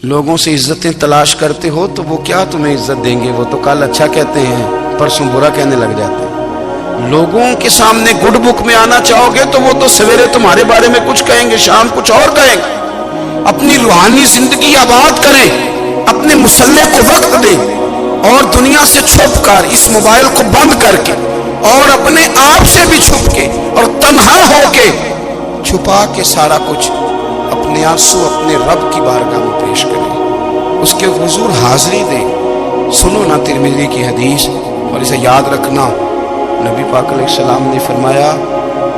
लोगों से इज्जतें तलाश करते हो तो वो क्या तुम्हें इज्जत देंगे, वो तो कल अच्छा कहते हैं परसों बुरा कहने लग जाते हैं। लोगों के सामने गुड बुक में आना चाहोगे तो वो तो सवेरे तुम्हारे बारे में कुछ कहेंगे, शाम कुछ और कहेंगे। अपनी रूहानी जिंदगी आबाद करें, अपने मुसल्ले को वक्त दें और दुनिया से छुप कर इस मोबाइल को बंद करके और अपने आप से भी छुप के और तन्हा होके छुपा के सारा कुछ अपने आंसू अपने रब की बारगाह में पेश करें, उसके हुजूर हाजिरी दें। सुनो ना तिरमिज़ी की हदीस और इसे याद रखना। नबी पाक अलैहिस्सलाम ने फरमाया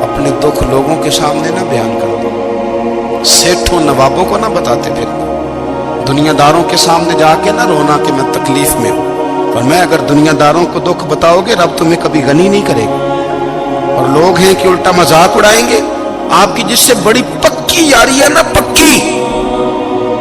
अपने दुख लोगों के सामने ना बयान कर दो, सेठों नवाबों को ना बताते फिरना, दुनियादारों के सामने जाके ना रोना कि मैं तकलीफ में हूँ। और मैं अगर दुनियादारों को दुख बताओगे रब तुम्हें कभी गनी नहीं करेगा। और लोग हैं कि उल्टा मजाक उड़ाएंगे आपकी, जिससे बड़ी पक्की यारी है ना, पक्की,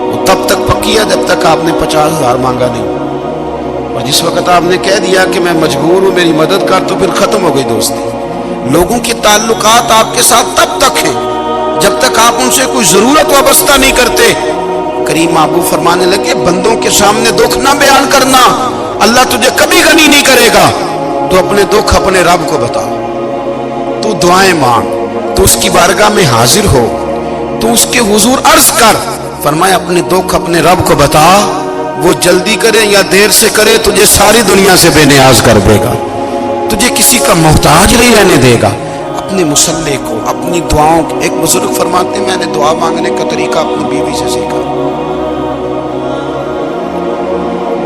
वो तब तक पक्की है जब तक आपने 50,000 मांगा नहीं। और जिस वक्त आपने कह दिया कि मैं मजबूर हूं मेरी मदद कर, तो फिर खत्म हो गई दोस्ती। लोगों के ताल्लुकात आपके साथ तब तक हैं जब तक आप उनसे कोई जरूरत वाबस्ता नहीं करते। करीम आबू फरमाने लगे बंदों के सामने दुख ना बयान करना, अल्लाह तुझे कभी गनी नहीं करेगा। तो अपने दुख अपने रब को बता, तू दुआएं मांग, तू उसकी बारगाह में हाजिर हो, तू उसके हुजूर अर्ज कर। फरमाया अपने दुख अपने रब को बता, वो जल्दी करे या देर से करे तुझे सारी दुनिया से बेनियाज कर देगा, तुझे किसी का मोहताज नहीं रहने देगा। अपने मुसल्ले को अपनी दुआओं को, एक बुजुर्ग फरमाते मैंने दुआ मांगने का तरीका अपनी बीवी से सीखा।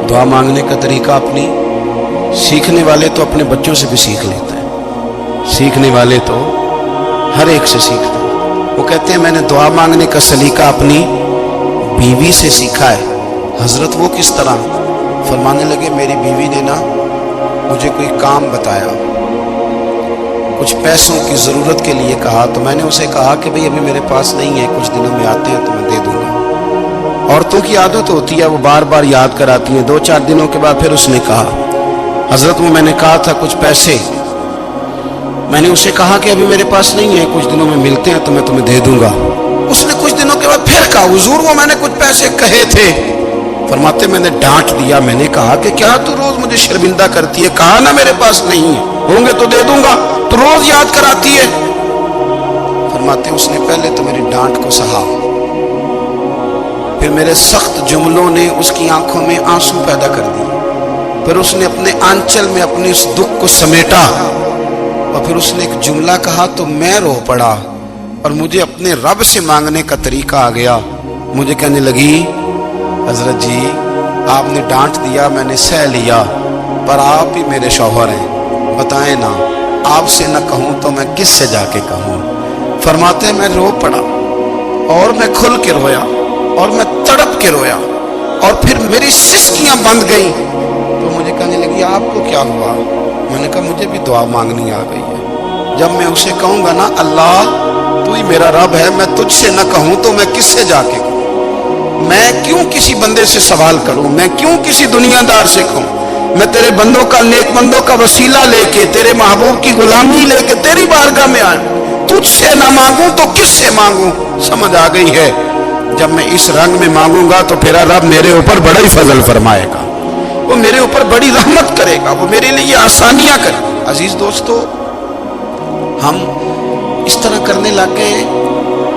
दुआ मांगने का तरीका अपनी, सीखने वाले तो अपने बच्चों से भी सीख लेते हैं, सीखने वाले तो हर एक से सीखते हैं। वो कहते हैं मैंने दुआ मांगने का सलीका अपनी बीवी से सीखा है। हजरत वो किस तरह? फरमाने लगे मेरी बीवी ने ना मुझे कोई काम बताया, कुछ पैसों की ज़रूरत के लिए कहा, तो मैंने उसे कहा कि भाई अभी मेरे पास नहीं है, कुछ दिनों में आते हैं तो मैं दे दूंगा। औरतों की आदत होती है वो बार बार याद कराती हैं। 2-4 दिनों के बाद फिर उसने कहा हजरत वो मैंने कहा था कुछ पैसे, मैंने उसे कहा कि अभी मेरे पास नहीं है, कुछ दिनों में मिलते हैं तो मैं तुम्हें दे दूंगा। उसने कुछ दिनों के बाद फिर कहा हुजूर वो मैंने कुछ पैसे कहे थे। फरमाते मैंने डांट दिया, मैंने कहा कि क्या तू रोज मुझे शर्मिंदा करती है, कहा ना मेरे पास नहीं है, होंगे तो दे दूंगा, तो रोज याद कराती है। फरमाते उसने पहले तो मेरी डांट को सहा, फिर मेरे सख्त जुमलों ने उसकी आंखों में आंसू पैदा कर दिए, फिर उसने अपने आंचल में अपने उस दुख को समेटा और फिर उसने एक जुमला कहा तो मैं रो पड़ा और मुझे अपने रब से मांगने का तरीका आ गया। मुझे कहने लगी हजरत जी आपने डांट दिया मैंने सह लिया, पर आप ही मेरे शौहर हैं, बताएं ना आपसे न कहूं तो मैं किससे जाके कहूं। फरमाते मैं रो पड़ा और मैं खुल के रोया और मैं तड़प के रोया और फिर मेरी सिसकियां बंद गई। तो मुझे कहने लगी आपको क्या हुआ? मैंने कहा मुझे भी दुआ मांगनी आ गई है। जब मैं उसे कहूंगा ना अल्लाह तू ही मेरा रब है, मैं तुझसे न कहूं तो मैं किससे जाके कहूं, मैं क्यों किसी बंदे से सवाल करूं, मैं क्यों किसी दुनियादार से कहूं, मैं तेरे बंदों का नेक बंदों का वसीला लेके तेरे महबूब की गुलामी लेके तेरी बारगाह में आऊं, तुझसे ना मांगूं तो किससे मांगूं। समझ आ गई है जब मैं इस रंग में मांगूंगा तो फिर रब मेरे ऊपर बड़ा ही फजल फरमाएगा, वो मेरे ऊपर बड़ी रहमत करेगा, वो मेरे लिए आसानियां करे। अजीज दोस्तों हम इस तरह करने लग गए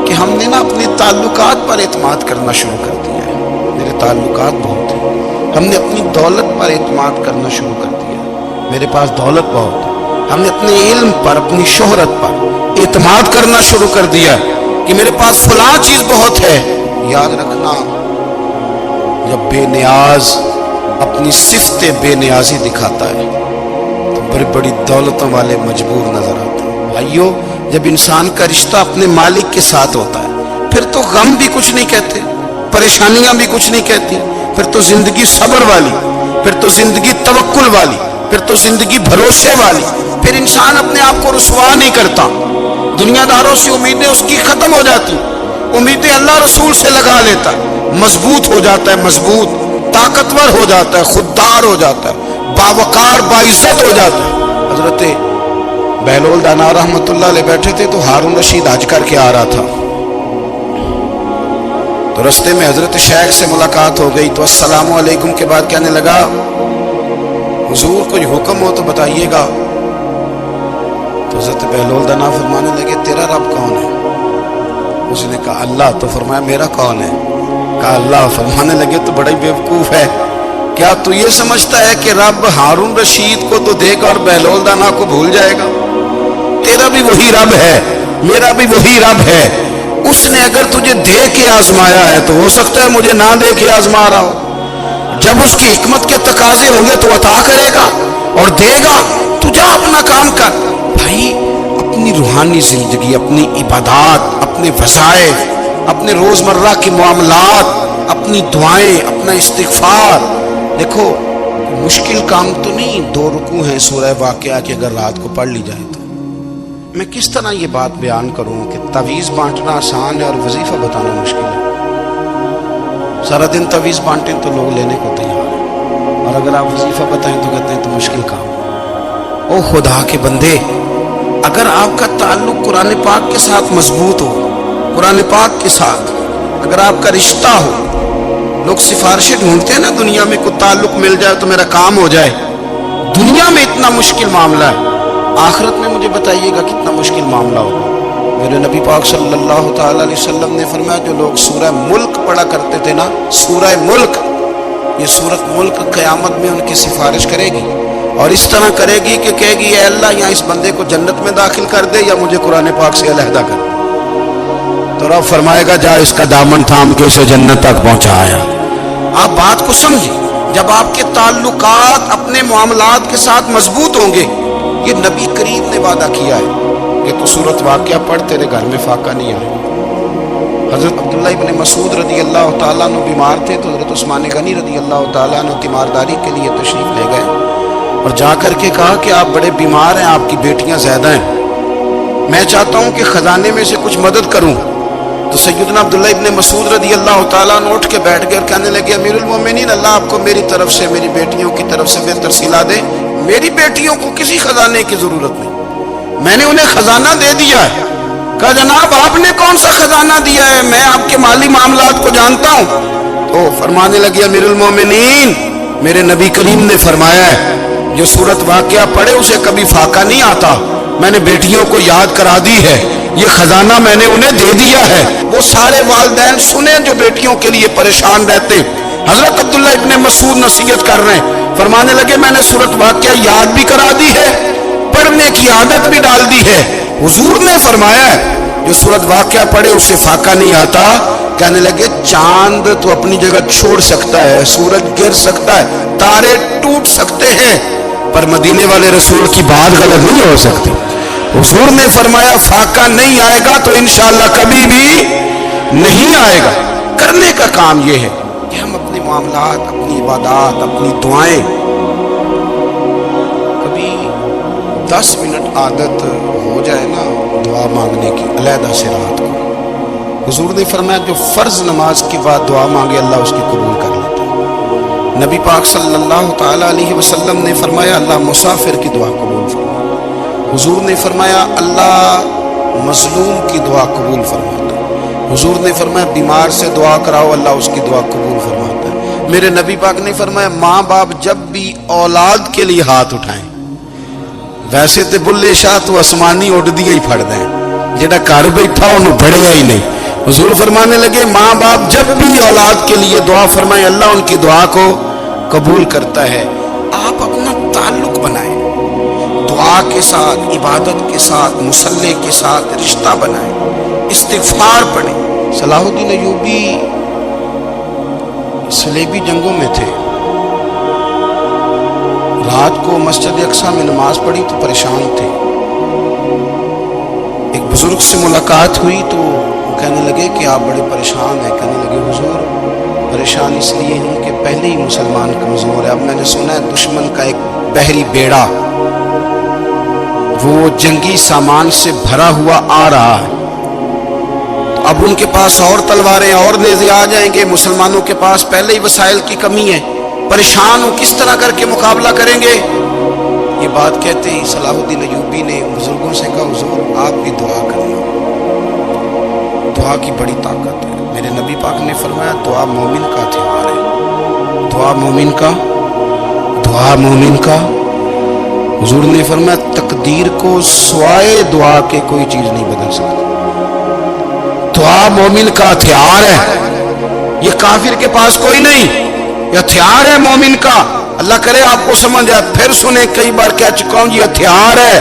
कि हमने ना अपने ताल्लुकात पर एतमाद करना शुरू कर दिया है। मेरे ताल्लुकात बहुत हैं, हमने अपनी दौलत पर एतमाद करना शुरू कर दिया, मेरे पास दौलत बहुत है। हमने अपने इल्म पर अपनी शोहरत पर एतमाद करना शुरू कर दिया कि मेरे पास फलां चीज बहुत है। याद रखना जब बेनियाज अपनी सिफ्ते बेनियाजी दिखाता है तो बड़ी बड़ी दौलतों वाले मजबूर नजर आते हैं। भाइयों जब इंसान का रिश्ता अपने मालिक के साथ होता है फिर तो गम भी कुछ नहीं कहते, परेशानियां भी कुछ नहीं कहती, फिर तो जिंदगी सब्र वाली, फिर तो जिंदगी तवक्कुल वाली, फिर तो जिंदगी भरोसे वाली। फिर इंसान अपने आप को रुसवा नहीं करता, दुनियादारों से उम्मीदें उसकी खत्म हो जाती, उम्मीदें अल्लाह रसूल से लगा लेता, मजबूत हो जाता है, मजबूत ताकतवर हो जाता है, खुददार हो जाता है, बावकार बाइज्जत हो जाता है। हजरत बहलोल दाना रहमतुल्लाह अलैह बैठे थे तो हारून रशीद हज करके आ रहा था, तो تو رستے میں حضرت شیخ سے ملاقات ہو گئی تو السلام علیکم کے بعد کہنے لگا حضور کوئی حکم ہو تو بتائیے گا. تو حضرت بہلول دانا فرمانے لگے تیرا رب کون ہے؟ اس نے کہا اللہ. تو فرمایا میرا کون ہے؟ کہا اللہ. فرمانے لگے تو بڑا ہی بیوقوف ہے، کیا تو یہ سمجھتا ہے کہ رب ہارون رشید کو تو دیکھ اور بہلول دانا کو بھول جائے گا؟ تیرا بھی وہی رب ہے، میرا بھی وہی رب ہے. اس نے اگر تجھے دے کے آزمایا ہے تو ہو سکتا ہے مجھے نہ دے کے آزما رہا ہو. جب اس کی حکمت کے تقاضے ہوں گے تو عطا کرے گا اور دے گا. تو جا اپنا کام کر. بھائی اپنی روحانی زندگی، اپنی عبادات، اپنے وظائف، اپنے روزمرہ کے معاملات، اپنی دعائیں، اپنا استغفار. دیکھو مشکل کام تو نہیں 2 رکوع ہیں سورہ واقعہ کہ اگر رات کو پڑھ لی جائے تو. میں کس طرح یہ بات بیان کروں کہ تعویذ بانٹنا آسان ہے اور وظیفہ بتانا مشکل ہے. سارا دن تعویذ بانٹیں تو لوگ لینے کو تیار ہیں، اور اگر آپ وظیفہ بتائیں تو کہتے ہیں تو مشکل کام. او خدا کے بندے، اگر آپ کا تعلق قرآن پاک کے ساتھ مضبوط ہو، قرآن پاک کے ساتھ اگر آپ کا رشتہ ہو، لوگ سفارشیں ڈھونڈتے ہیں نا دنیا میں، کوئی تعلق مل جائے تو میرا کام ہو جائے. دنیا میں اتنا مشکل معاملہ ہے، آخرت میں مجھے بتائیے گا کتنا مشکل معاملہ ہوگا. میرے نبی پاک صلی اللہ تعالی علیہ وسلم نے فرمایا جو لوگ سورہ ملک پڑھا کرتے تھے نا، سورہ ملک، یہ سورت ملک قیامت میں ان کی سفارش کرے گی، اور اس طرح کرے گی کہ کہے گی اے اللہ یہاں اس بندے کو جنت میں داخل کر دے یا مجھے قرآن پاک سے علیحدہ کر دے. تو رب فرمائے گا جا اس کا دامن تھام کے اسے جنت تک پہنچایا. آپ بات کو سمجھیں، جب آپ کے تعلقات اپنے معاملات کے ساتھ مضبوط ہوں گے. یہ نبی کریم نے وعدہ کیا ہے کہ تو سورت واقعہ پڑھ تیرے گھر میں فاقہ نہیں آئے. حضرت عبداللہ ابن مسعود رضی اللہ تعالیٰ عنہ بیمار تھے تو حضرت عثمان غنی رضی اللہ تعالیٰ عنہ تیمارداری کے لیے تشریف لے گئے اور جا کر کے کہا کہ آپ بڑے بیمار ہیں، آپ کی بیٹیاں زیادہ ہیں، میں چاہتا ہوں کہ خزانے میں سے کچھ مدد کروں. تو سیدنا عبداللہ ابن مسعود رضی اللہ تعالیٰ عنہ اٹھ کے بیٹھ گئے اور کہنے لگے امیر المومنین اللہ آپ کو میری طرف سے، میری بیٹیوں کی طرف سے بہتر صلہ دے. میری بیٹیوں کو کسی خزانے کی ضرورت نہیں، میں نے انہیں خزانہ دے دیا ہے. کہا جناب آپ نے کون سا خزانہ دیا ہے؟ میں آپ کے مالی معاملات کو جانتا ہوں. تو فرمانے لگے امیر المومنین میرے نبی کریم نے فرمایا ہے جو سورت واقعہ پڑھے اسے کبھی فاقہ نہیں آتا. میں نے بیٹیوں کو یاد کرا دی ہے، یہ خزانہ میں نے انہیں دے دیا ہے. وہ سارے والدین سنیں جو بیٹیوں کے لیے پریشان رہتے. حضرت عبداللہ ابن مسعود نصیحت کر رہے ہیں، فرمانے لگے میں نے سورت واقعہ یاد بھی کرا دی ہے، پڑھنے کی عادت بھی ڈال دی ہے. حضور نے فرمایا ہے جو سورت واقعہ پڑھے اسے فاقہ نہیں آتا. کہنے لگے چاند تو اپنی جگہ چھوڑ سکتا ہے، سورج گر سکتا ہے، تارے ٹوٹ سکتے ہیں، پر مدینے والے رسول کی بات غلط نہیں ہو سکتی. حضور نے فرمایا فاقہ نہیں آئے گا تو انشاءاللہ کبھی بھی نہیں آئے گا. کرنے کا کام یہ ہے کہ ہم اپنے معاملات، اپنی عبادات، اپنی دعائیں کبھی 10 منٹ عادت ہو جائے نا دعا مانگنے کی علیحدہ سے رات کو. حضور نے فرمایا جو فرض نماز کے بعد دعا مانگے اللہ اس کی قبول کر لیتا ہے. نبی پاک صلی اللہ تعالی علیہ وسلم نے فرمایا اللہ مسافر کی دعا قبول فرماتا. حضور نے فرمایا اللہ مظلوم کی دعا قبول فرماتا. حضور نے فرمایا بیمار سے دعا کراؤ اللہ اس کی دعا قبول فرماتا ہے. میرے نبی پاک نے فرمایا ماں باپ جب بھی اولاد کے لیے ہاتھ اٹھائیں، ویسے تے بلے شاہ تو آسمانی اڑ دیا ہی پھڑ دیں، جڑا گھر بیٹھا انہوں بڑھیا ہی نہیں. حضور فرمانے لگے ماں باپ جب بھی اولاد کے لیے دعا فرمائیں اللہ ان کی دعا کو قبول کرتا ہے. آپ اپنا تعلق بنائیں دعا کے ساتھ، عبادت کے ساتھ، مصلی کے ساتھ رشتہ بنائیں، استغفار پڑھیں. صلاح الدین ایوبی صلیبی جنگوں میں تھے، رات کو مسجد اقصی میں نماز پڑھی تو پریشان تھے. ایک بزرگ سے ملاقات ہوئی تو وہ کہنے لگے کہ آپ بڑے پریشان ہیں. کہنے لگے حضور پریشان اس لیے ہوں کہ پہلے ہی مسلمان کمزور ہے، اب میں نے سنا ہے دشمن کا ایک بحری بیڑا وہ جنگی سامان سے بھرا ہوا آ رہا ہے، اب ان کے پاس اور تلواریں اور نیزے آ جائیں گے، مسلمانوں کے پاس پہلے ہی وسائل کی کمی ہے، پریشان ہوں کس طرح کر کے مقابلہ کریں گے. یہ بات کہتے ہی صلاح الدین ایوبی نے بزرگوں سے کہا حضور آپ بھی دعا کرنا، دعا کی بڑی طاقت ہے. میرے نبی پاک نے فرمایا دعا مومن کا ہتھیار ہے، دعا مومن کا حضور نے فرمایا تقدیر کو سوائے دعا کے کوئی چیز نہیں بدل سکتی۔ دعا مومن کا ہتھیار ہے، یہ کافر کے پاس کوئی نہیں، یہ ہتھیار ہے مومن کا۔ اللہ کرے آپ کو سمجھ آئے، پھر سنیں، کئی بار کہہ چکا ہوں یہ ہتھیار ہے۔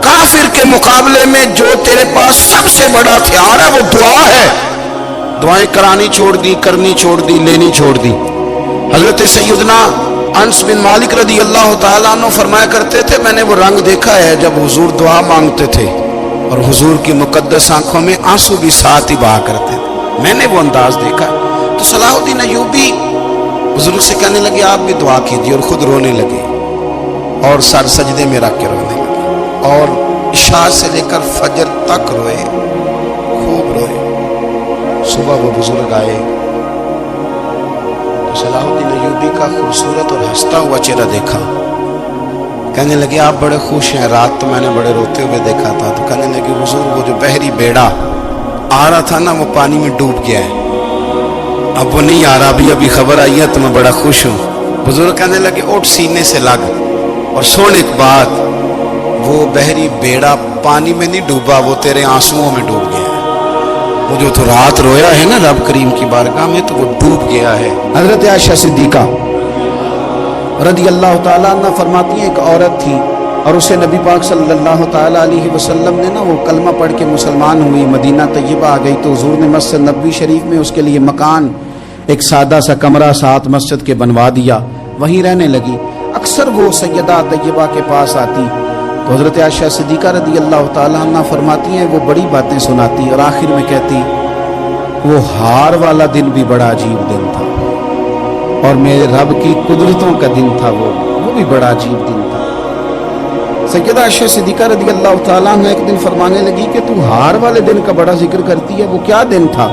کافر کے مقابلے میں جو تیرے پاس سب سے بڑا ہتھیار ہے وہ دعا ہے۔ دعائیں کرانی چھوڑ دی، کرنی چھوڑ دی، لینی چھوڑ دی۔ حضرت سیدنا انس بن مالک رضی اللہ تعالیٰ عنہ فرمایا کرتے تھے، میں نے وہ رنگ دیکھا ہے جب حضور دعا مانگتے تھے اور حضور کی مقدس آنکھوں میں آنسو بھی ساتھ ہی بہا کرتے تھے، میں نے وہ انداز دیکھا۔ تو صلاح الدین ایوبی بزرگ سے کہنے لگے آپ بھی دعا کیجیے، اور خود رونے لگے اور سر سجدے میں رکھ کے رونے لگے، اور عشاء سے لے کر فجر تک روئے، خوب روئے۔ صبح وہ بزرگ آئے، صلاح الدین ایوبی کا خوبصورت اور ہنستا ہوا چہرہ دیکھا، کہنے لگے آپ بڑے خوش ہیں، رات تو میں نے بڑے روتے ہوئے دیکھا تھا۔ تو کہنے لگے حضور وہ جو بحری بیڑا آ رہا تھا نا وہ پانی میں ڈوب گیا ہے، اب وہ نہیں آ رہا، ابھی خبر آئی ہے تو میں بڑا خوش ہوں۔ بزرگ کہنے لگے اٹھ سینے سے لگ، اور سن ایک بات، وہ بحری بیڑا پانی میں نہیں ڈوبا، وہ تیرے آنسوؤں میں ڈوب گیا ہے۔ وہ جو تو رات رویا ہے نا رب کریم کی بارگاہ میں، تو وہ ڈوب گیا ہے۔ حضرت عائشہ صدیقہ رضی اللہ تعالیٰ عنہ فرماتی ہیں ایک عورت تھی اور اسے نبی پاک صلی اللہ تعالیٰ علیہ وسلم نے نا وہ کلمہ پڑھ کے مسلمان ہوئی، مدینہ طیبہ آ گئی، تو حضور نے مسجد نبوی شریف میں اس کے لیے مکان، ایک سادہ سا کمرہ ساتھ مسجد کے بنوا دیا، وہیں رہنے لگی۔ اکثر وہ سیدہ طیبہ کے پاس آتی تو حضرت عائشہ صدیقہ رضی اللہ تعالیٰ عنہ فرماتی ہیں وہ بڑی باتیں سناتی، اور آخر میں کہتی وہ ہار والا دن بھی بڑا عجیب دن تھا، اور میرے رب کی قدرتوں کا دن تھا، وہ بھی بڑا عجیب دن تھا۔ سیدہ عائشہ صدیقہ رضی اللہ تعالیٰ عنہ ایک دن فرمانے لگی کہ تو ہار والے دن کا بڑا ذکر کرتی ہے، وہ کیا دن تھا؟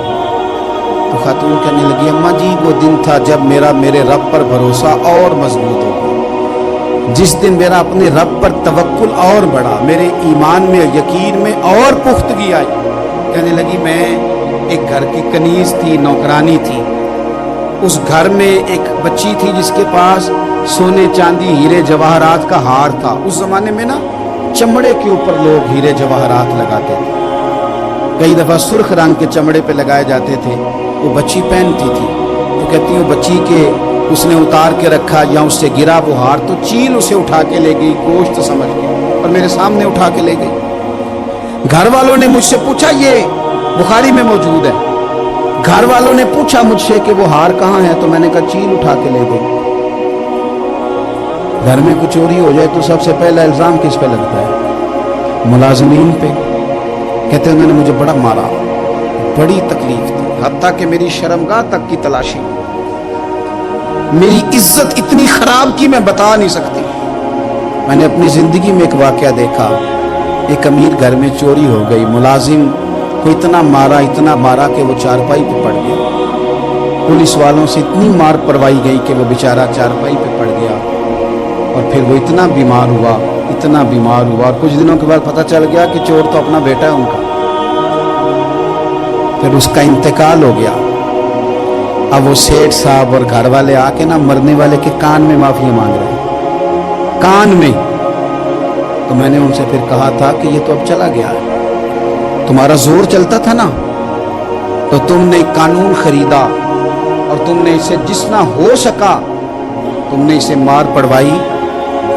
تو خاتون کہنے لگی اماں جی وہ دن تھا جب میرے رب پر بھروسہ اور مضبوط ہو گیا، جس دن میرا اپنے رب پر توکل اور بڑھا، میرے ایمان میں یقین میں اور پختگی آئی۔ کہنے لگی میں ایک گھر کی کنیز تھی، نوکرانی تھی، اس گھر میں ایک بچی تھی جس کے پاس سونے چاندی ہیرے جواہرات کا ہار تھا۔ اس زمانے میں نا چمڑے کے اوپر لوگ ہیرے جواہرات لگاتے تھے، کئی دفعہ سرخ رنگ کے چمڑے پہ لگائے جاتے تھے، وہ بچی پہنتی تھی۔ تو کہتی ہوں بچی کے اس نے اتار کے رکھا یا اس سے گرا وہ ہار تو چیل اسے اٹھا کے لے گئی گوشت سمجھ کے، اور میرے سامنے اٹھا کے لے گئی۔ گھر والوں نے مجھ سے پوچھا، یہ بخاری میں موجود ہے، گھر والوں نے پوچھا مجھ سے کہ وہ ہار کہاں ہے، تو میں نے کہا چیل اٹھا کے لے گئی۔ گھر میں کچھ چوری ہو جائے تو سب سے پہلا الزام کس پہ لگتا ہے؟ ملازمین پہ۔ کہتے ہیں انہوں نے مجھے بڑا مارا، بڑی تکلیف تھی، حتیٰ کہ میری شرمگاہ تک کی تلاشی، میری عزت اتنی خراب کی میں بتا نہیں سکتی۔ میں نے اپنی زندگی میں ایک واقعہ دیکھا، ایک امیر گھر میں چوری ہو گئی، ملازم کو اتنا مارا کہ وہ چارپائی پہ پڑ گیا، پولیس والوں سے اتنی مار پروائی گئی کہ وہ بیچارہ چارپائی پہ پڑ گیا، اور پھر وہ اتنا بیمار ہوا، اور کچھ دنوں کے بعد پتہ چل گیا کہ چور تو اپنا بیٹا ہے ان کا، پھر اس کا انتقال ہو گیا۔ اب وہ سیٹھ صاحب اور گھر والے آ کے نا مرنے والے کے کان میں معافی مانگ رہے ہیں، کان میں۔ تو میں نے ان سے پھر کہا تھا کہ یہ تو اب چلا گیا ہے، تمہارا زور چلتا تھا نا، تو تم نے قانون خریدا اور تم نے اسے جتنا ہو سکا تم نے اسے مار پڑوائی،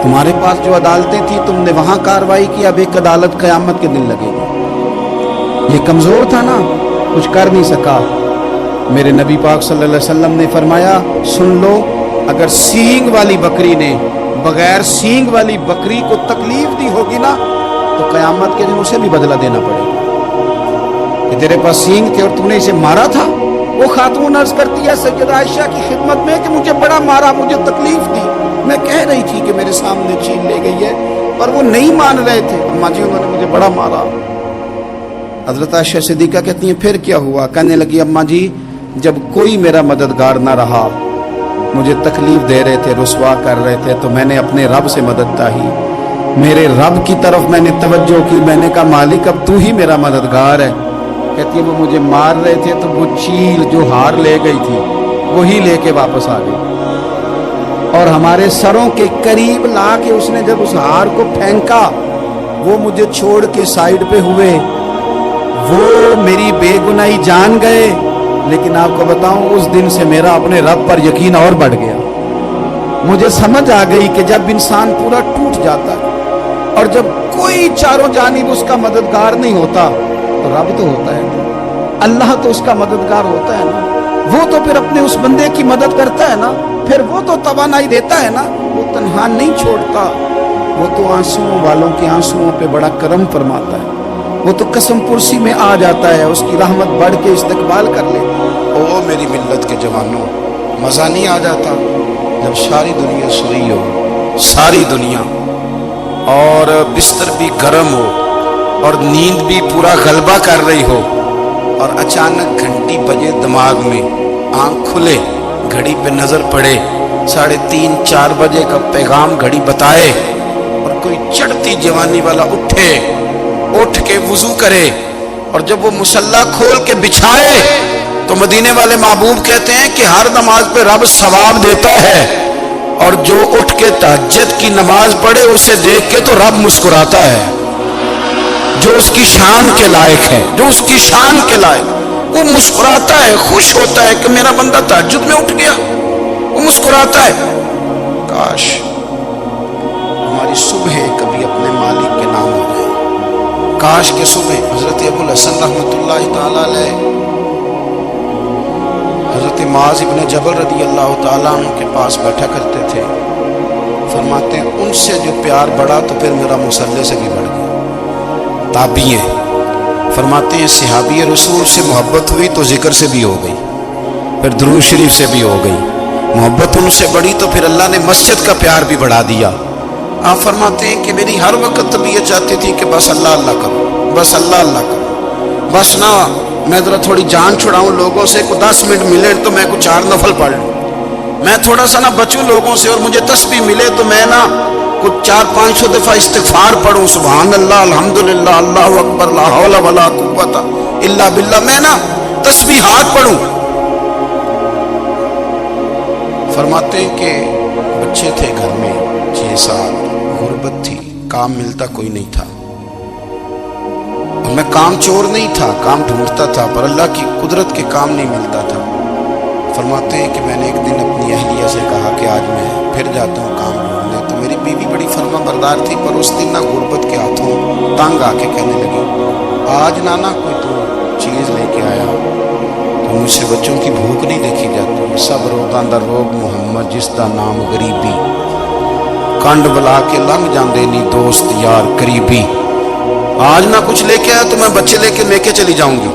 تمہارے پاس جو عدالتیں تھی تم نے وہاں کاروائی کی، اب ایک عدالت قیامت کے دن لگے گی۔ یہ کمزور تھا نا، کچھ کر نہیں سکا۔ میرے نبی پاک صلی اللہ علیہ وسلم نے فرمایا سن لو، اگر سینگ والی بکری نے بغیر سینگ والی بکری کو تکلیف دی ہوگی نا تو قیامت کے دن اسے بھی بدلہ دینا پڑے گا کہ تیرے پاس سینگ تھے اور تم نے اسے مارا تھا۔ وہ خاتون عرض کرتی ہے سیدہ عائشہ کی خدمت میں کہ مجھے بڑا مارا، مجھے تکلیف دی، میں کہہ رہی تھی کہ میرے سامنے چیل لے گئی ہے پر وہ نہیں مان رہے تھے، اماں جی انہوں نے مجھے بڑا مارا۔ حضرت عائشہ صدیقہ کہتی ہیں پھر کیا ہوا؟ کہنے لگی اماں جی جب کوئی میرا مددگار نہ رہا، مجھے تکلیف دے رہے تھے، رسوا کر رہے تھے، تو میں نے اپنے رب سے مدد چاہی، میرے رب کی طرف میں نے توجہ کی، میں نے کہا مالک اب تو ہی میرا مددگار ہے، कहती है वो मुझे मार रहे थे तो वो चील जो हार ले गई थी वही लेके वापस आ गई, और हमारे सरों के करीब ला के उसने जब उस हार को फेंका, वो मुझे छोड़ के साइड पे हुए, वो मेरी बेगुनाही जान गए। लेकिन आपको बताऊं, उस दिन से मेरा अपने रब पर यकीन और बढ़ गया। मुझे समझ आ गई कि जब इंसान पूरा टूट जाता है और जब कोई चारों जानिब उसका मददगार नहीं होता, तो रब तो होता है ना, अल्लाह तो उसका मददगार होता है ना, वो तो फिर अपने उस बंदे की मदद करता है ना, फिर वो तो तवानाई देता है ना, वो तन्हा नहीं छोड़ता, वो तो आंसुओं वालों के आंसुओं पे बड़ा करम फरमाता है, वो तो कसम पुरसी में आ जाता है, उसकी रहमत बढ़ के इस्तकबाल कर लेता है। ओ मेरी मिल्लत के जवानों, मज़ा नहीं आ जाता जब सारी दुनिया सोई हो, सारी दुनिया, और बिस्तर भी गर्म हो और नींद भी पूरा गलबा कर रही हो, और अचानक घंटी बजे दिमाग में, आंख खुले, घड़ी पे नजर पड़े, 3:30-4 बजे का पैगाम घड़ी बताए, और कोई चढ़ती जवानी वाला उठ के वुजू करे, और जब वो मुसल्ला खोल के बिछाए तो मदीने वाले महबूब कहते हैं कि हर नमाज पे रब सवाब देता है, और जो उठ के तहज्जुद की नमाज पढ़े उसे देख के तो रब मुस्कुराता है, जो उसकी शान के लायक है, जो उसकी शान के लायक, वो मुस्कुराता है, खुश होता है कि मेरा बंदा तहज्जुद में उठ गया, वो मुस्कुराता है। काश हमारी सुबह कभी अपने मालिक के नाम हो जाए, काश के सुबह हजरत अबुल हसन रहमतुल्लाह ताला अलैह हजरत मुआज़ इब्न जबल रदी अल्लाह ताला अन्हु के पास बैठा करते थे, फरमाते हैं उनसे जो प्यार बढ़ा तो फिर मेरा मुसल्ले से भी बढ़ गया। ताबीए फरमाते हैं सहाबी रसूल से मोहब्बत हुई तो जिक्र से भी हो गई, फिर दुरूद शरीफ से भी हो गई, मोहब्बत उनसे बढ़ी तो फिर अल्लाह ने मस्जिद का प्यार भी बढ़ा दिया। आप फरमाते हैं कि मेरी हर वक्त तबीयत चाहती थी कि बस अल्लाह अल्लाह करो, बस अल्लाह अल्लाह करो, बस ना मैं ज़रा थोड़ी जान छुड़ाऊं लोगों से, को 10 मिनट मिले तो मैं कुछ 4 नफल पढ़ लूँ, मैं थोड़ा सा ना बचूं लोगों से, और मुझे तस्बीह मिले तो मैं ना कुछ 400-500 दफ़ा इस्तिग़फ़ार पढ़ूं, सुभान अल्लाह, अल्हम्दुलिल्लाह, अल्लाहु अकबर, ला हौला वला कुव्वता इल्ला बिल्लाह, मैं ना तस्बीहात पढ़ूं। फरमाते हैं कि बच्चे थे घर में 6-7, गुर्बत थी, काम मिलता कोई नहीं था, और मैं काम चोर नहीं था, काम ढूंढता था, पर अल्लाह की कुदरत के काम नहीं मिलता था। फरमाते हैं कि मैंने एक दिन अपनी अहलिया से कहा कि आज मैं फिर जाता हूँ काम ढूंढने, तो मेरी बीवी बड़ी फर्मा बरदार थी, पर उस दिन ना गुर्बत के हाथों तंग आके कहने लगी, आज नाना कोई तो चीज़ लेके आया, तो मुझसे बच्चों की भूख नहीं देखी जाती, सब रोगां दा रोग मुहम्मद जिसका नाम गरीबी, कंड बुला के लंघ जाते नी दोस्त यार करीबी, आज ना कुछ लेके आया तो मैं बच्चे लेके चली जाऊंगी।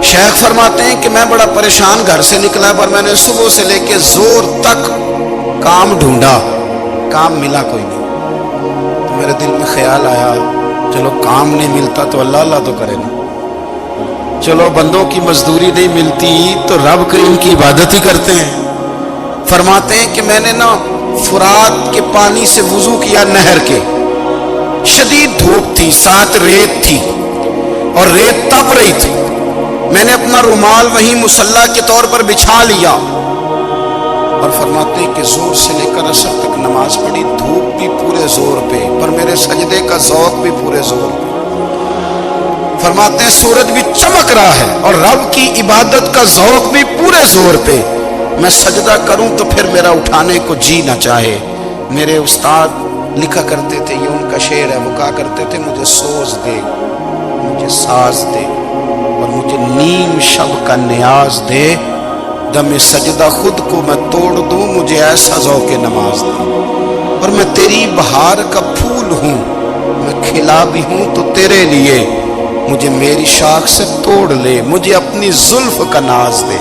शेख फरमाते हैं कि मैं बड़ा परेशान घर से निकला, पर मैंने सुबह से लेके जोर तक काम ढूंढा, काम मिला कोई नहीं, तो मेरे दिल में ख्याल आया चलो काम नहीं मिलता तो अल्लाह अल्लाह तो करे ना, चलो बंदों की मजदूरी नहीं मिलती तो रब करीम की इबादत ही करते हैं। फरमाते हैं कि मैंने ना फुरात के पानी से वुजू किया, नहर के, शदीद धूप थी, साथ रेत थी और रेत तप रही थी, मैंने अपना रुमाल वहीं मुसल्ला के तौर पर बिछा लिया, और फरमाते हैं कि जोर से लेकर असर तक नमाज पढ़ी, धूप भी पूरे जोर पे, पर मेरे सजदे का ज़ौक़ भी पूरे जोर पे। फरमाते हैं सूरज भी चमक रहा है और रब की इबादत का ज़ौक़ भी पूरे जोर पे, मैं सजदा करूं तो फिर मेरा उठाने को जी ना चाहे। मेरे उस्ताद लिखा करते थे, ये उनका शेर है, वो कहा करते थे मुझे सोज दे, मुझे साज दे, और मुझे नीम शब का न्याज दे, दम सजदा खुद को मैं तोड़ दूं, मुझे ऐसा ज़ौक़ नमाज दे, और मैं तेरी बहार का फूल हूँ, मैं खिला भी हूँ तो तेरे लिए, मुझे मेरी शाख से तोड़ ले, मुझे अपनी जुल्फ का नाज दे।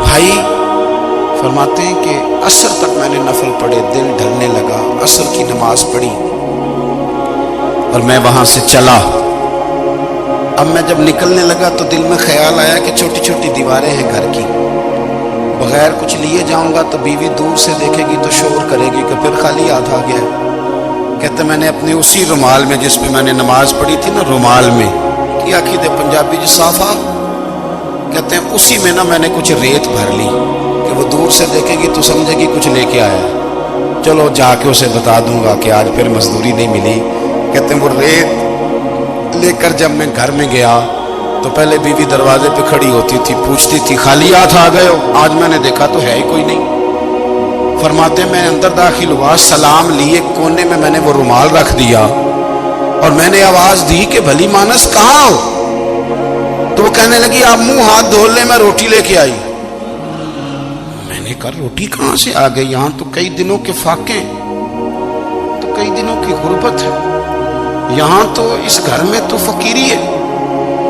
भाई फरमाते हैं कि असर तक मैंने नफल पढ़े, दिल ढलने लगा, असर की नमाज पढ़ी और मैं वहां से चला। अब मैं जब निकलने लगा तो दिल में ख्याल आया कि छोटी छोटी दीवारें हैं घर की, बगैर कुछ लिए जाऊंगा तो बीवी दूर से देखेगी तो शोर करेगी कि फिर खाली हाथ आ गया। कहते मैंने अपने उसी रुमाल में जिसमें मैंने नमाज पढ़ी थी ना, रुमाल में की आखी दे पंजाबी च साफा, कहते हैं उसी में ना मैंने कुछ रेत भर ली कि वो दूर से देखेगी तो समझेगी कुछ लेके आया। चलो जाके उसे बता दूंगा कि आज फिर मजदूरी नहीं मिली। कहते हैं वो रेत लेकर जब मैं घर में गया तो पहले बीवी दरवाजे पे खड़ी होती थी, पूछती थी खाली हाथ आ गए हो? आज मैंने देखा तो है ही कोई नहीं। फरमाते मैं अंदर दाखिल हुआ, सलाम लिए, कोने में मैंने वो रुमाल रख दिया और मैंने आवाज दी कि भली मानस कहाँ हो? तो वो कहने लगी आप मुंह हाथ धो ले, मैं रोटी लेके आई। मैंने कहा रोटी कहां से आ गई? यहां तो कई दिनों के फाके, तो कई दिनों की गुर्बत है, यहां तो इस घर में तो फकीरी है।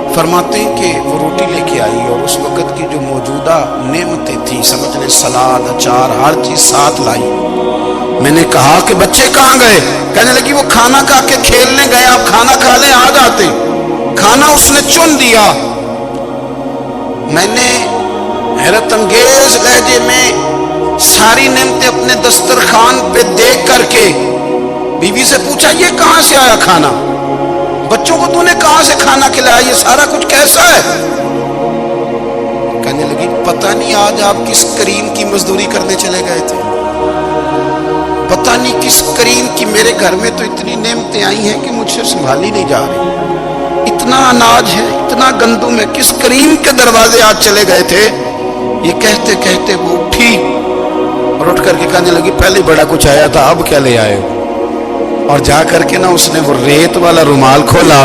फरमाते हैं कि वो रोटी लेके आई और उस वक्त की जो मौजूदा नेमतें थी, समझ लें सलाद अचार हर चीज साथ लाई। मैंने कहा कि बच्चे कहाँ गए? कहने लगी वो खाना खा के खेलने गए, आप खाना खा ले आ जाते। खाना उसने चुन दिया। मैंने हैरत अंगेज लहजे में सारी नेमतें अपने दस्तरखान पे देख करके बीवी से पूछा ये कहां से आया खाना? बच्चों को तूने कहां से खाना खिलाया? ये सारा कुछ कैसा है? कहने लगी पता नहीं आज आप किस करीम की मजदूरी करने चले गए थे, पता नहीं किस करीम की। मेरे घर में तो इतनी नेमतें आई हैं कि मुझसे संभाली नहीं जा रही, इतना अनाज है, इतना गंदुम है, किस करीम के दरवाजे आज चले गए थे? ये कहते कहते वो उठी और उठ करके कहने लगी पहले बड़ा कुछ आया था, अब क्या ले आए हो? और जा करके ना उसने वो रेत वाला रुमाल खोला।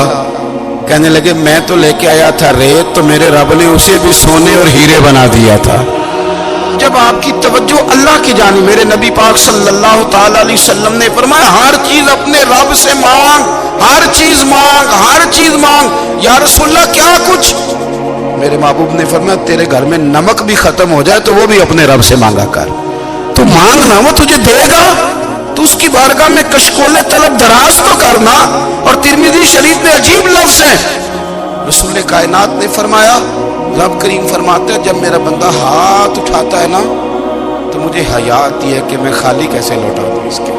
कहने लगे मैं तो लेके आया था रेत, तो मेरे रब ने उसे भी सोने और हीरे बना दिया था। जब आपकी तवज्जो अल्लाह की जानी, मेरे नबी पाक सल्लल्लाहु ताला अलैहि वसल्लम ने फरमाया हर चीज अपने रब से मांग, हर चीज मांग, हर चीज मांग। या रसूलल्लाह क्या कुछ? मेरे महबूब ने फरमाया तेरे घर में नमक भी खत्म हो जाए तो वो भी अपने रब से मांगा कर। तू मांगना, वो तुझे देगा, तो उसकी बारगाह में कशकोले तलब दराज तो करना। और तिरमिज़ी शरीफ में अजीब लफ्ज है, रसूल कायनात ने फरमाया, रब करीम फरमाते हैं जब मेरा बंदा हाथ उठाता है ना तो मुझे हया आती है कि मैं खाली कैसे लौटा दूं इसके।